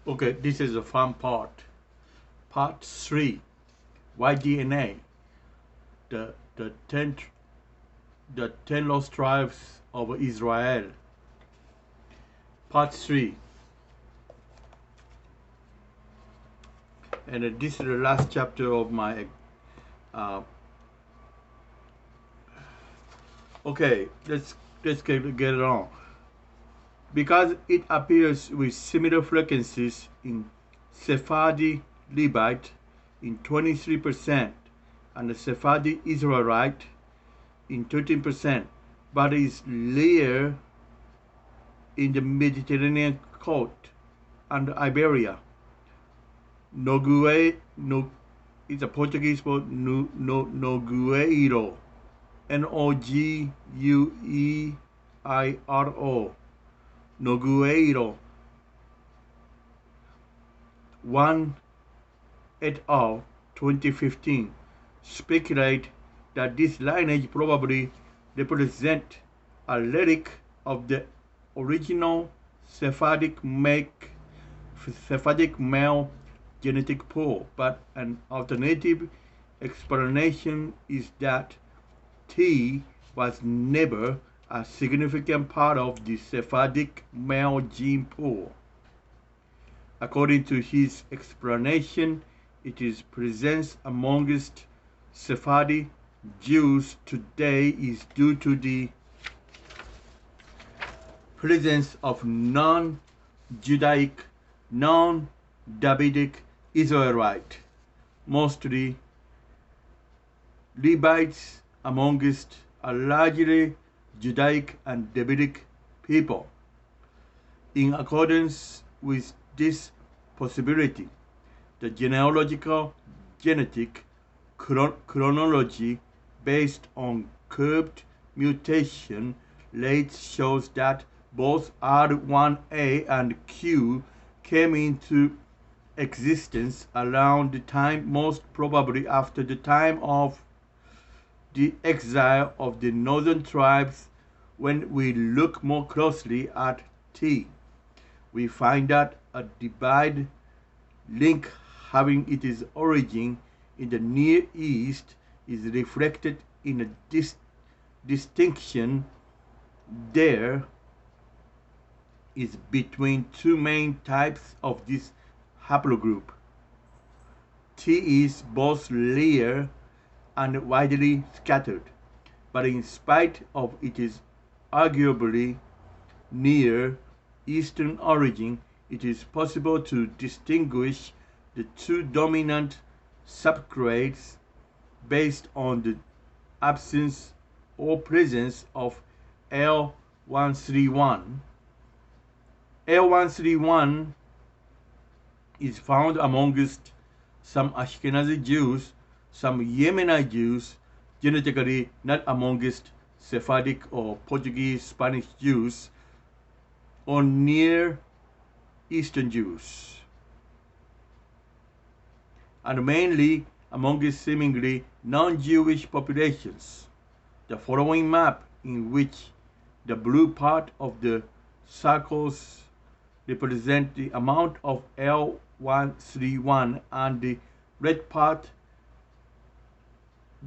Okay, this is the fun part. Part 3, YDNA, the, the, 10, the 10 lost tribes of Israel. Part 3. And this is the last chapter of my... okay, let's get it on. Because it appears with similar frequencies in Sephardi Levite in 23% and the Sephardi Israelite in 13%, but is rare in the Mediterranean coast and Iberia. Nogueiro is a Portuguese word, Nogueiro, Nogueiro, Nogueiro. 1 et al. 2015 speculate that this lineage probably represent a relic of the original Sephardic male genetic pool, but an alternative explanation is that T was never a significant part of the Sephardic male gene pool. According to his explanation, its presence amongst Sephardi Jews today is due to the presence of non-Judaic, non-Davidic Israelite, mostly Levites amongst a largely Judaic and Davidic people. In accordance with this possibility, the genealogical genetic chronology based on curved mutation rates shows that both R1A and Q came into existence around the time, most probably after the time of the exile of the northern tribes. When we look more closely at T, we find that a divide link having its origin in the Near East is reflected in a distinction there is between two main types of this haplogroup. T is both rare and widely scattered, but in spite of its arguably Near Eastern origin, it is possible to distinguish the two dominant subgrades based on the absence or presence of L131. L131 is found amongst some Ashkenazi Jews, some Yemenite Jews, genetically not amongst Sephardic or Portuguese, Spanish Jews, or Near Eastern Jews, and mainly amongst seemingly non-Jewish populations. The following map, in which the blue part of the circles represent the amount of L131 and the red part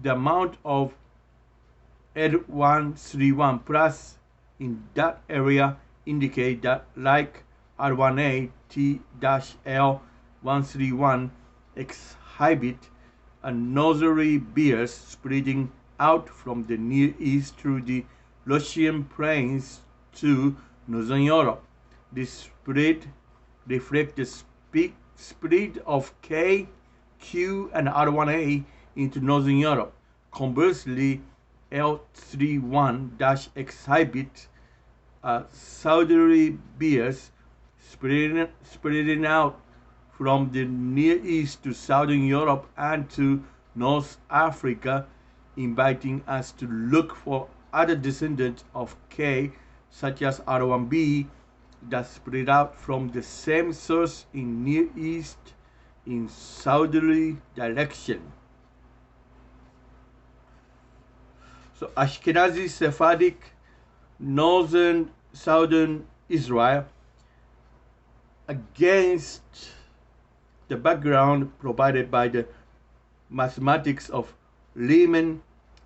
the amount of L131 plus in that area, indicate that like R1A, T-L131 exhibit a northerly bears spreading out from the Near East through the Russian plains to Northern Europe. This spread reflects the spread of K, Q, and R1A into Northern Europe. Conversely, L31 southerly bears spreading out from the Near East to Southern Europe and to North Africa, inviting us to look for other descendants of K, such as R1B, that spread out from the same source in Near East in southerly direction. So Ashkenazi, Sephardic, northern, southern Israel against the background provided by the mathematics of Lemma,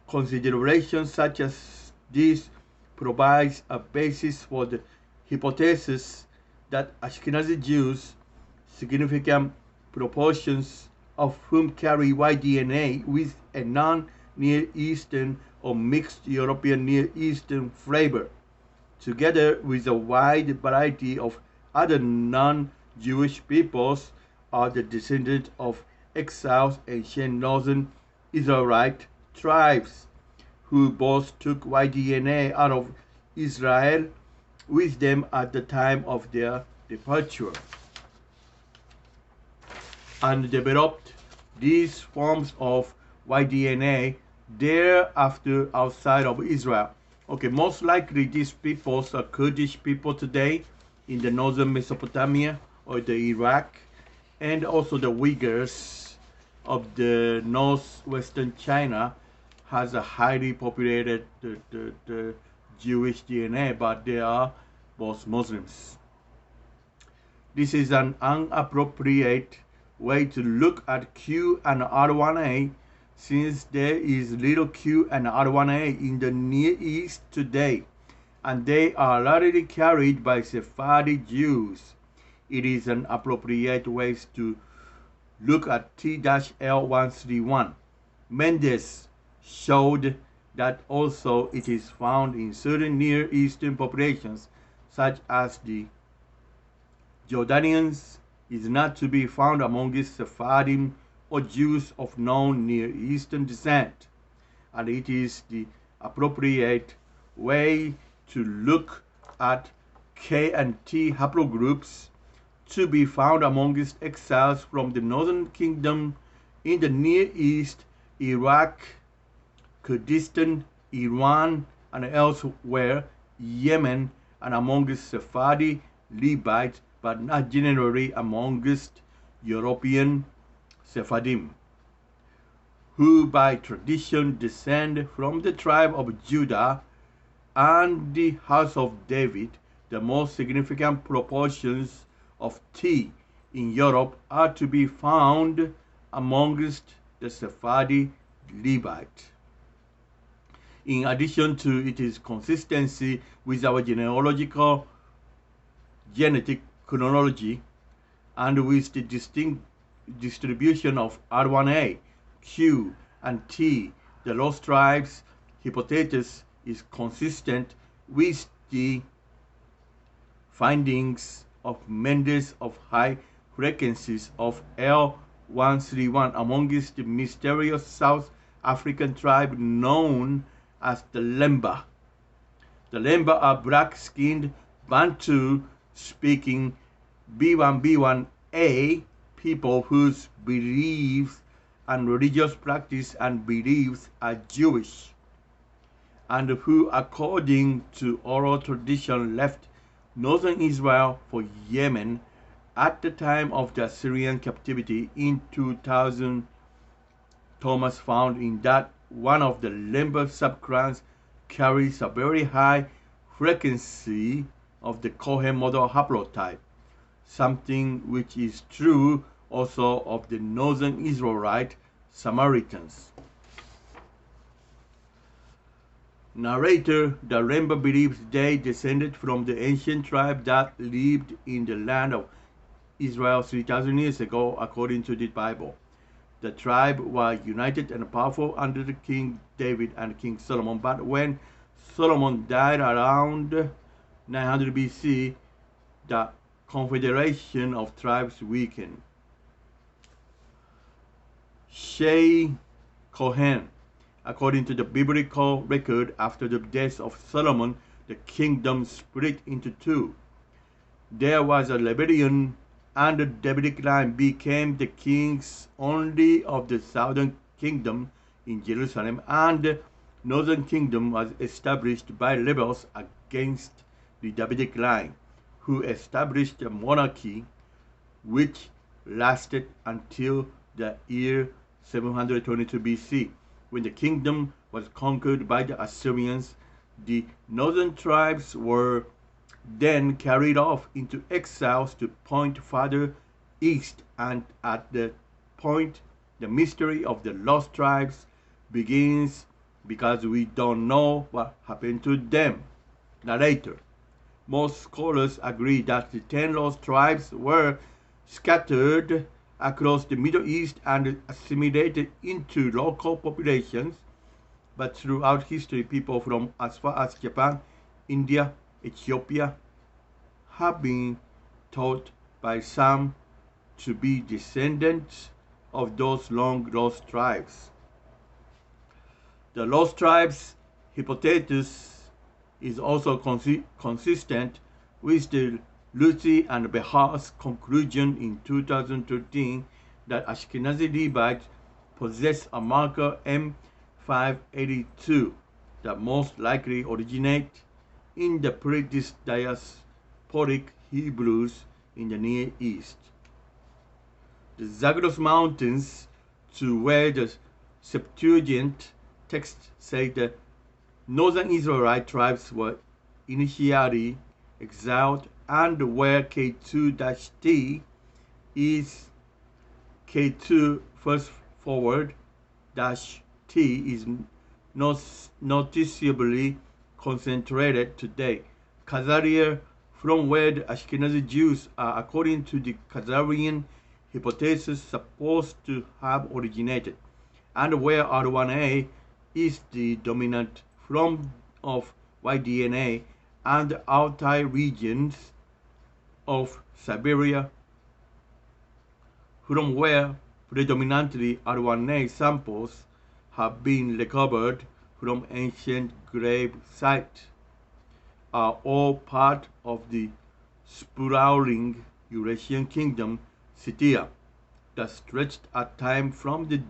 considerations such as this provides a basis for the hypothesis that Ashkenazi Jews, significant proportions of whom carry Y DNA with a non-Near Eastern or mixed European Near Eastern flavor, together with a wide variety of other non-Jewish peoples, are the descendants of exiled ancient northern Israelite tribes, who both took Y DNA out of Israel with them at the time of their departure, and developed these forms of Y DNA thereafter outside of Israel. Okay, most likely these peoples are Kurdish people today in the northern Mesopotamia or the Iraq, and also the Uyghurs of the northwestern China has a highly populated the Jewish DNA, but they are both Muslims. This is an inappropriate way to look at Q and R1A, since there is little Q and R1A in the Near East today, and they are largely carried by Sephardi Jews. It is an appropriate way to look at T-L131. Mendes showed that also it is found in certain Near Eastern populations, such as the Jordanians, is not to be found amongst Sephardim or Jews of known Near Eastern descent, and it is the appropriate way to look at K and T haplogroups to be found amongst exiles from the northern kingdom in the Near East, Iraq, Kurdistan, Iran, and elsewhere, Yemen, and amongst Sephardi Levites, but not generally amongst European Sephardim, who by tradition descend from the tribe of Judah and the house of David. The most significant proportions of T in Europe are to be found amongst the Sephardi Levite. In addition to its consistency with our genetic chronology, and with the distinct distribution of R1A, Q, and T, the lost tribes hypothesis is consistent with the findings of Mendes of high frequencies of L131 amongst the mysterious South African tribe known as the Lemba. The Lemba are black-skinned, Bantu-speaking B1B1A people whose beliefs and religious practice and beliefs are Jewish, and who, according to oral tradition, left northern Israel for Yemen at the time of the Assyrian captivity in 2000. Thomas found in that one of the Lemba subclans carries a very high frequency of the Cohen model haplotype, something which is true also of the northern Israelite Samaritans. Narrator, the Lemba believes they descended from the ancient tribe that lived in the land of Israel 3,000 years ago, according to the Bible. The tribe was united and powerful under the King David and King Solomon, but when Solomon died around 900 BC, the confederation of tribes weakened. Shei Kohen. According to the biblical record, after the death of Solomon, the kingdom split into two. There was a rebellion, and the Davidic line became the kings only of the southern kingdom in Jerusalem, and the northern kingdom was established by rebels against the Davidic line, who established a monarchy which lasted until the year 722 BC. When the kingdom was conquered by the Assyrians, the northern tribes were then carried off into exiles to point farther east, and at the point the mystery of the lost tribes begins because we don't know what happened to them. Narrator. Most scholars agree that the 10 lost tribes were scattered across the Middle East and assimilated into local populations, but throughout history, people from as far as Japan, India, Ethiopia have been thought by some to be descendants of those long lost tribes. The lost tribes hypothesis is also consistent with the Lucy and Behar's conclusion in 2013 that Ashkenazi Levites possess a marker M582 that most likely originate in the pre-diasporic Hebrews in the Near East. The Zagros Mountains, to where the Septuagint text say the northern Israelite tribes were initially exiled, and where K2-T is K2 first forward dash T is noticeably concentrated today. Khazaria, from where the Ashkenazi Jews are, according to the Khazarian hypothesis, supposed to have originated, and where R1A is the dominant form of Y-DNA, and the Altai regions of Siberia, from where predominantly R1A samples have been recovered from ancient grave sites, are all part of the sprawling Eurasian kingdom Scythia that stretched at times from the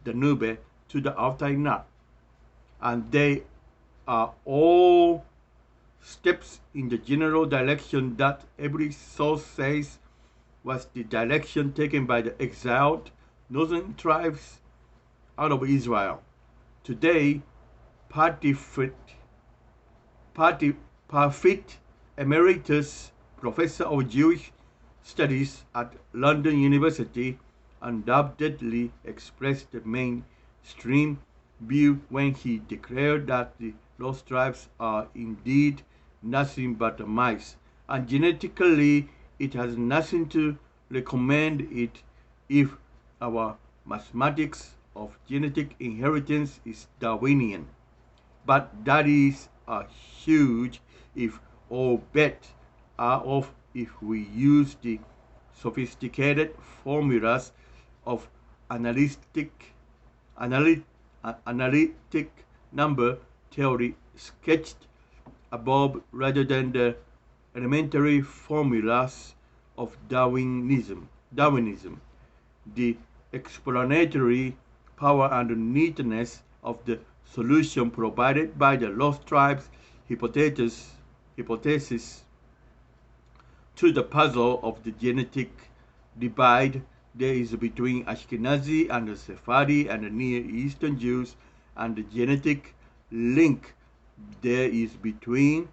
Danube to the Altai Knot, and they are all steps in the general direction that every source says was the direction taken by the exiled northern tribes out of Israel. Today, Parfit Emeritus Professor of Jewish Studies at London University undoubtedly expressed the mainstream view when he declared that the lost tribes are indeed nothing but mice, and genetically it has nothing to recommend it if our mathematics of genetic inheritance is Darwinian. But that is a huge if all bet are off if we use the sophisticated formulas of analytic number theory sketched above rather than the elementary formulas of Darwinism. The explanatory power and neatness of the solution provided by the lost tribes hypothesis to the puzzle of the genetic divide there is between Ashkenazi and Sephardi and the Near Eastern Jews, and the genetic link there is between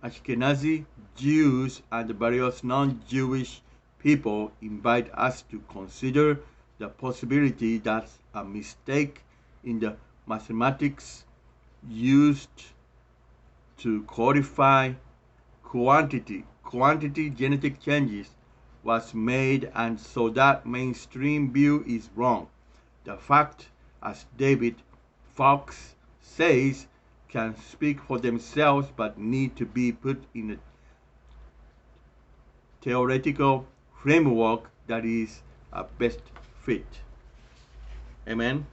Ashkenazi Jews and various non-Jewish people invite us to consider the possibility that a mistake in the mathematics used to codify quantity genetic changes was made, and so that mainstream view is wrong. The fact, as David Fox says, can speak for themselves but need to be put in a theoretical framework that is a best fit. Amen.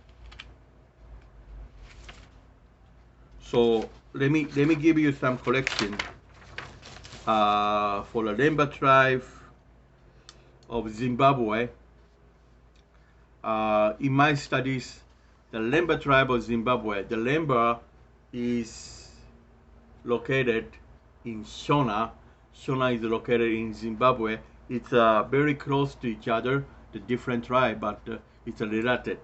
So let me give you some collection for the Lemba tribe of Zimbabwe. In my studies, the Lemba tribe of Zimbabwe, the Lemba is located in Shona. Shona is located in Zimbabwe. It's very close to each other, the different tribe, but it's related,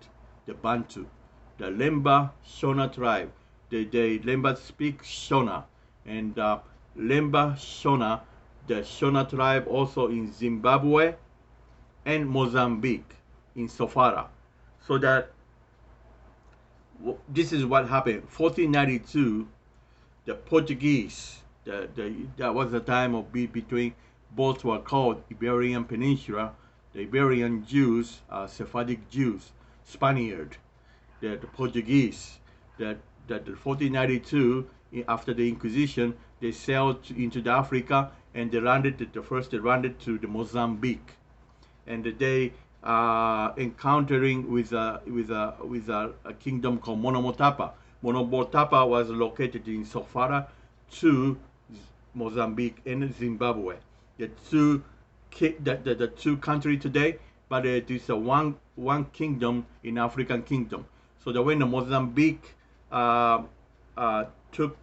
the Bantu. The Lemba Shona tribe. The Lemba speak Shona, and Lemba Shona, the Shona tribe also in Zimbabwe and Mozambique in Sofara. So that this is what happened. 1492, the Portuguese, that was the time of between both were called Iberian Peninsula, the Iberian Jews, Sephardic Jews, Spaniard, the Portuguese, that the 1492 after the Inquisition they sailed into the Africa and they landed they landed to the Mozambique, and they encountering with a kingdom called Monomotapa. Monomotapa was located in Sofara to Mozambique and Zimbabwe. The two the two countries today, but it is a one kingdom in African kingdom. So that when the Mozambique took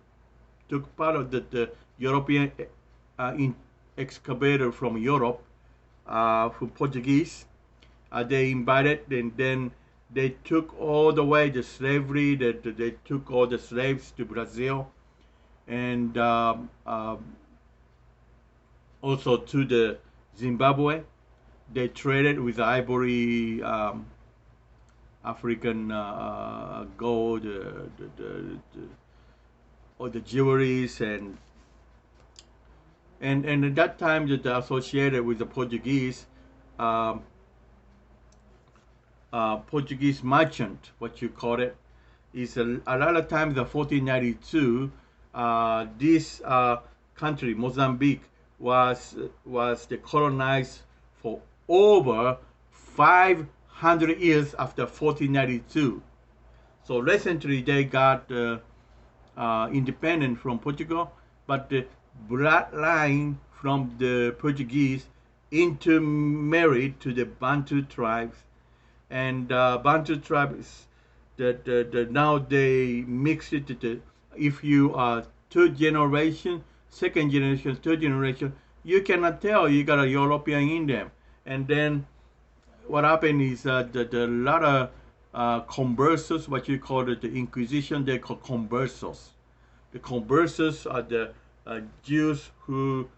part of the European excavator from Europe, from Portuguese, they invited, and then they took all the way the slavery. They took all the slaves to Brazil, and also to the Zimbabwe. They traded with ivory, African gold, all the jewelries, and at that time that associated with the Portuguese, Portuguese merchant, what you call it, is a lot of times the 1492. This country, Mozambique, was the colonized for over 500 years after 1492. So recently they got independent from Portugal, but the bloodline from the Portuguese intermarried to the Bantu tribes, and Bantu tribes that now they mix it to if you are third generation, second generation, third generation, you cannot tell you got a European in them. And then what happened is that a lot of conversos, what you call it, the Inquisition, they call conversos. The conversos are the Jews who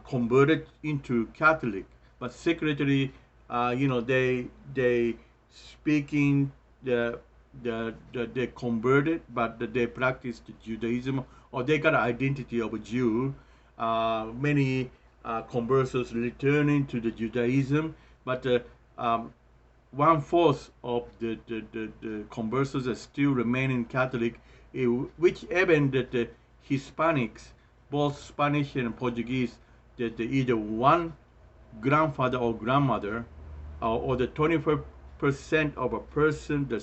converted into Catholic, but secretly, they speaking they converted, but they practiced Judaism, or they got an identity of a Jew. Many conversos returning to the Judaism, but 1/4 of the conversos are still remaining Catholic, which even the Hispanics, both Spanish and Portuguese, that either one grandfather or grandmother, or the 25% of a person, the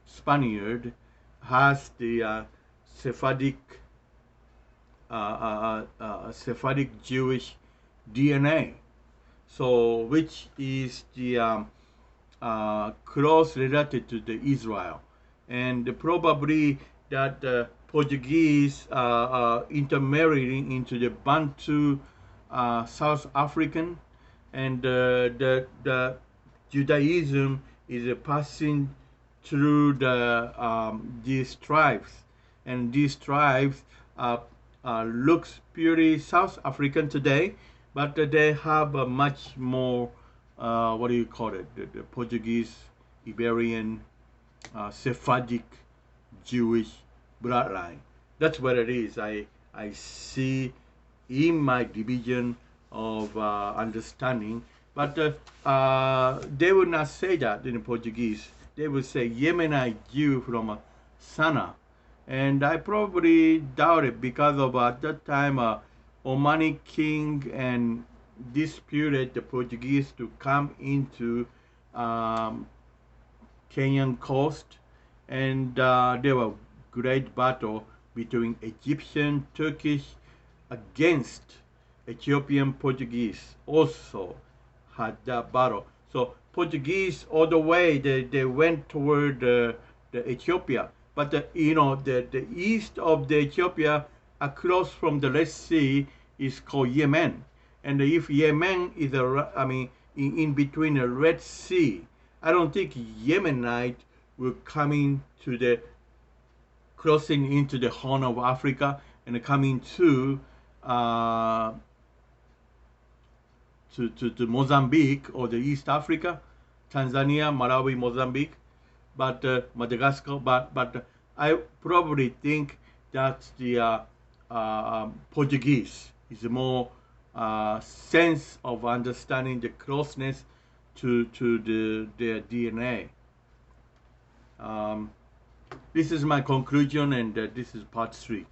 Spaniard, has the Sephardic Sephardic Jewish DNA. So, which is the close related to the Israel, and probably that the Portuguese intermarrying into the Bantu South African, and the Judaism is passing through these tribes, and these tribes looks purely South African today, but they have a much more what do you call it? The Portuguese, Iberian, Sephardic, Jewish bloodline. That's what it is. I see in my division of understanding, but they would not say that in Portuguese. They would say Yemenite Jew from Sana, and I probably doubt it because of at that time Omani king and disputed the Portuguese to come into Kenyan coast, and there were great battle between Egyptian, Turkish against Ethiopian Portuguese. Also had that battle. So Portuguese all the way they went toward the Ethiopia, but the east of the Ethiopia across from the Red Sea is called Yemen. And if Yemen is in between the Red Sea, I don't think Yemenite will coming to the crossing into the Horn of Africa and coming to uh, to Mozambique or the East Africa, Tanzania, Malawi, Mozambique, but Madagascar. But I probably think that the Portuguese is more sense of understanding the closeness to their DNA. This is my conclusion, and this is part 3.